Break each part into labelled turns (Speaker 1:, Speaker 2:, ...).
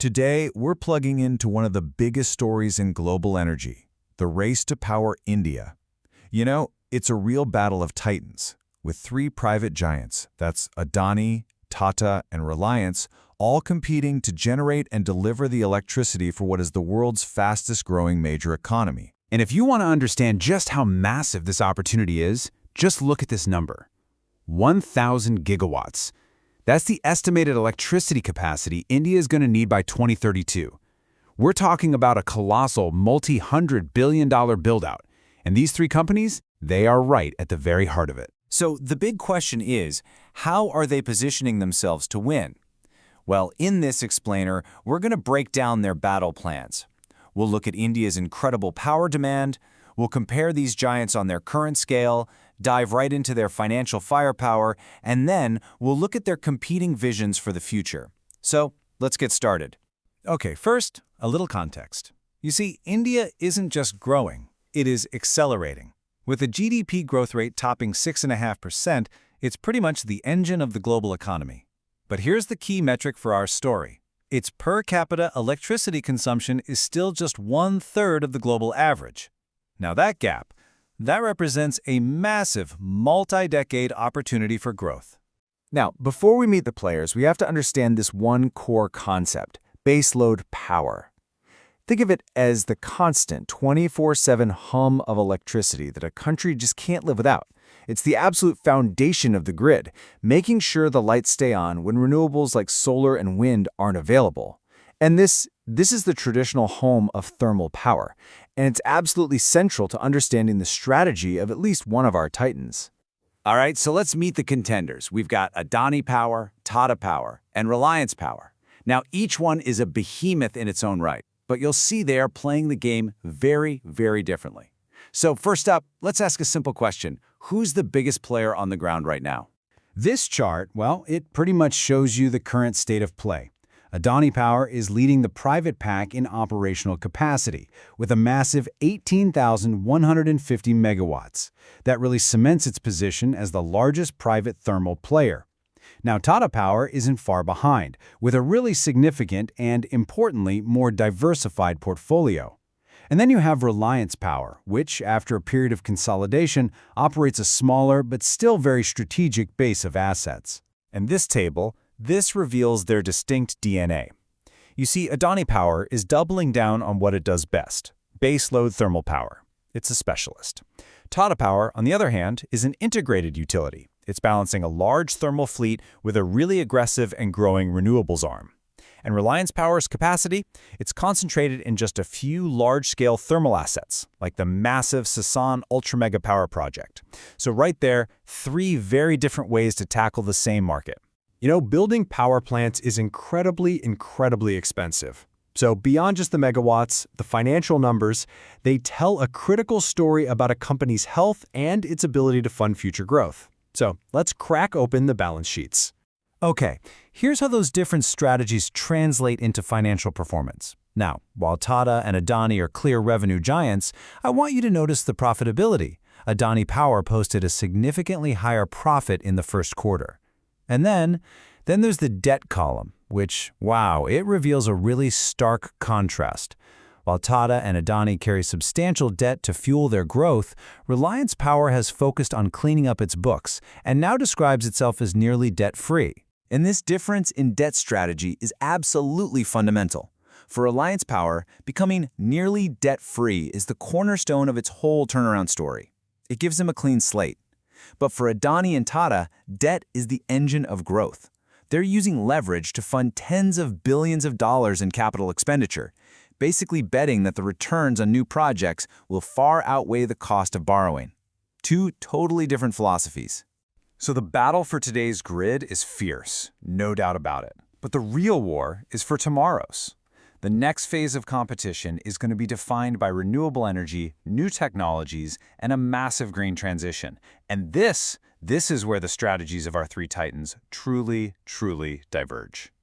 Speaker 1: Today, we're plugging into one of the biggest stories in global energy, the race to power India. You know, it's a real battle of titans, with three private giants, that's ADANI, TATA, and Reliance, all competing to generate and deliver the electricity for what is the world's fastest-growing major economy.
Speaker 2: And if you want to understand just how massive this opportunity is, just look at this number. 1,000 gigawatts. That's the estimated electricity capacity India is going to need by 2032. We're talking about a colossal multi-hundred billion-dollar build-out. And these three companies, they are right at the very heart of it.
Speaker 3: So the big question is, how are they positioning themselves to win? Well, in this explainer, we're going to break down their battle plans. We'll look at India's incredible power demand, we'll compare these giants on their current scale, dive right into their financial firepower, and then we'll look at their competing visions for the future. So, let's get started.
Speaker 1: Okay, first, a little context. You see, India isn't just growing, it is accelerating. With a GDP growth rate topping 6.5%, it's pretty much the engine of the global economy. But here's the key metric for our story. Its per capita electricity consumption is still just 1/3 of the global average. Now that gap, that represents a massive multi-decade opportunity for growth.
Speaker 3: Now, before we meet the players, we have to understand this one core concept, baseload power. Think of it as the constant 24/7 hum of electricity that a country just can't live without. It's the absolute foundation of the grid, making sure the lights stay on when renewables like solar and wind aren't available. And this is the traditional home of thermal power, and it's absolutely central to understanding the strategy of at least one of our titans.
Speaker 2: All right, so let's meet the contenders. We've got ADANI Power, TATA Power, and Reliance Power. Now, each one is a behemoth in its own right, but you'll see they are playing the game very, very differently. So first up, let's ask a simple question. Who's the biggest player on the ground right now?
Speaker 4: This chart, well, it pretty much shows you the current state of play. ADANI Power is leading the private pack in operational capacity with a massive 18,150 megawatts. That really cements its position as the largest private thermal player. Now, TATA Power isn't far behind, with a really significant and, importantly, more diversified portfolio. And then you have Reliance Power, which, after a period of consolidation, operates a smaller but still very strategic base of assets.
Speaker 1: And this reveals their distinct DNA. You see, ADANI Power is doubling down on what it does best, baseload thermal power. It's a specialist. TATA Power, on the other hand, is an integrated utility. It's balancing a large thermal fleet with a really aggressive and growing renewables arm. And Reliance Power's capacity, it's concentrated in just a few large-scale thermal assets, like the massive Sasan ultra-mega power project. So right there, three very different ways to tackle the same market.
Speaker 5: You know, building power plants is incredibly expensive. So beyond just the megawatts, the financial numbers, they tell a critical story about a company's health and its ability to fund future growth. So let's crack open the balance sheets.
Speaker 1: Okay, here's how those different strategies translate into financial performance. Now, while TATA and ADANI are clear revenue giants, I want you to notice the profitability. ADANI Power posted a significantly higher profit in the first quarter. And then there's the debt column, which, wow, it reveals a really stark contrast. While TATA and ADANI carry substantial debt to fuel their growth, Reliance Power has focused on cleaning up its books and now describes itself as nearly debt-free.
Speaker 3: And this difference in debt strategy is absolutely fundamental. For Reliance Power, becoming nearly debt-free is the cornerstone of its whole turnaround story. It gives them a clean slate. But for ADANI and TATA, debt is the engine of growth. They're using leverage to fund tens of billions of dollars in capital expenditure, basically betting that the returns on new projects will far outweigh the cost of borrowing. Two totally different philosophies.
Speaker 1: So the battle for today's grid is fierce, no doubt about it. But the real war is for tomorrow's. The next phase of competition is going to be defined by renewable energy, new technologies, and a massive green transition. And this is where the strategies of our three titans truly diverge.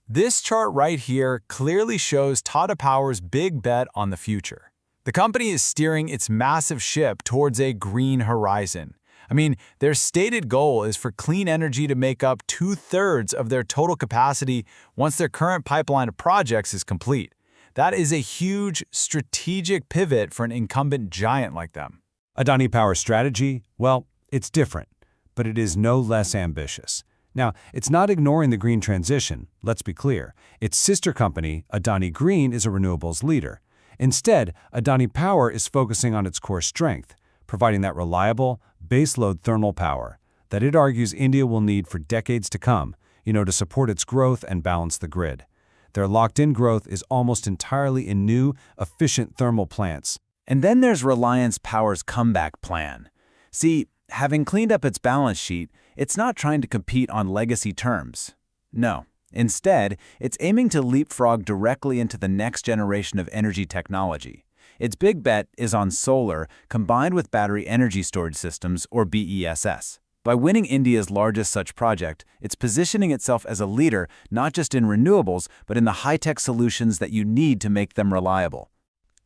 Speaker 1: This chart right here clearly shows TATA Power's big bet on the future. The company is steering its massive ship towards a green horizon.
Speaker 3: I mean, their stated goal is for clean energy to make up 2/3 of their total capacity once their current pipeline of projects is complete. That is a huge strategic pivot for an incumbent giant like them.
Speaker 4: ADANI Power's strategy? Well, it's different, but it is no less ambitious. Now, it's not ignoring the green transition, let's be clear. Its sister company, ADANI Green, is a renewables leader. Instead, ADANI Power is focusing on its core strength, providing that reliable, baseload thermal power that it argues India will need for decades to come, to support its growth and balance the grid. Their locked-in growth is almost entirely in new, efficient thermal plants.
Speaker 1: And then there's Reliance Power's comeback plan. See, having cleaned up its balance sheet, it's not trying to compete on legacy terms. No. Instead, it's aiming to leapfrog directly into the next generation of energy technology. Its big bet is on solar combined with battery energy storage systems, or BESS. By winning India's largest such project, it's positioning itself as a leader not just in renewables, but in the high-tech solutions that you need to make them reliable.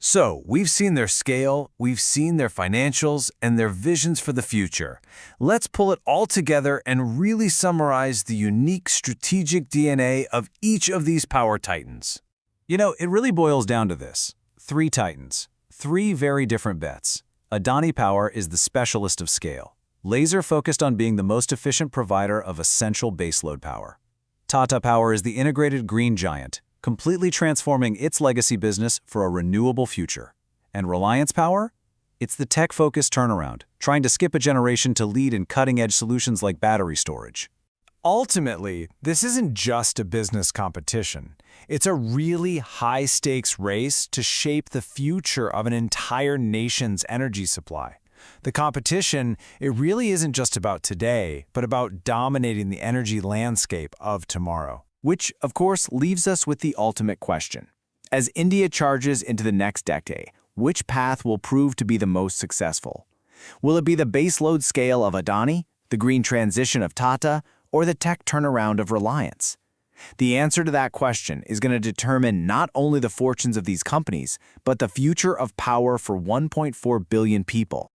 Speaker 1: So, we've seen their scale, we've seen their financials, and their visions for the future. Let's pull it all together and really summarize the unique strategic DNA of each of these power titans. It really boils down to this. 3 titans, 3 very different bets. ADANI Power is the specialist of scale, laser-focused on being the most efficient provider of essential baseload power. TATA Power is the integrated green giant, completely transforming its legacy business for a renewable future. And Reliance Power? It's the tech-focused turnaround, trying to skip a generation to lead in cutting-edge solutions like battery storage.
Speaker 3: Ultimately, this isn't just a business competition. It's a really high-stakes race to shape the future of an entire nation's energy supply. The competition, it really isn't just about today, but about dominating the energy landscape of tomorrow. Which, of course, leaves us with the ultimate question. As India charges into the next decade, which path will prove to be the most successful? Will it be the baseload scale of ADANI, the green transition of Tata, or the tech turnaround of Reliance? The answer to that question is going to determine not only the fortunes of these companies, but the future of power for 1.4 billion people.